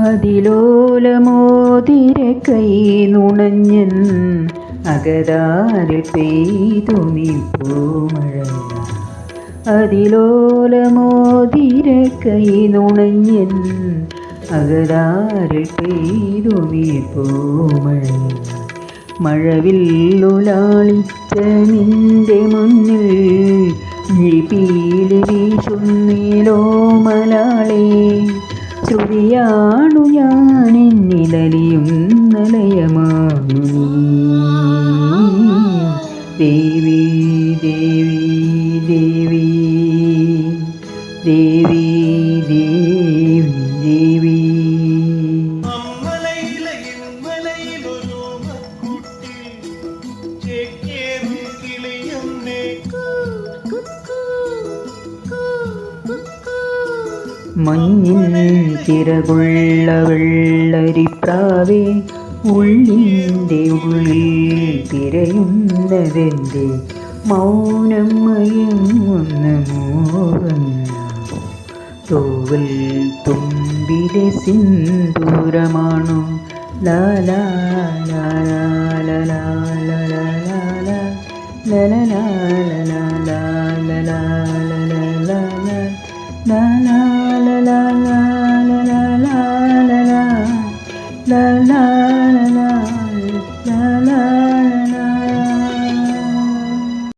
അതിലോലമോതിര കൈ നുണഞ്ഞൻ അകതാരിൽ പെയ്തു നീ പൂമഴ. അതിലോലമോതിര കൈ നുണഞ്ഞൻ അകതാരിൽ പെയ്തു നീ പൂമഴ. മഴവില്ലുലാളിച്ച നിന്റെ മുന്നിൽ മിഴിപ്പീലി വീശുന്നീലോമലാളേ. ശ്രുതിയാണു ഞാനെന്നിലലിയുന്ന ലയമാണു നീ. ദേവി ദേവി ദേവി ദേവി ദേവി ദേവി. മഞ്ഞിൻ ചിറകുള്ള വെള്ളരിപ്രാവേ, ഉള്ളിൻ്റെ ഉള്ളിൽ തിരയുന്നതെൻ്റെ മൗനം മയങ്ങുന്ന മോഹങ്ങൾ. തോവൽ തുമ്പിലെ സിന്ദൂരമാണോ ലാലാ ലാലാ ലാലാ ലാലാ ലാലാ ലാലാ ലാലാ ലാലാ ലാലാ ലാലാ ലാലാ ലാലാ ലാലാ ലാലാ ലാലാ.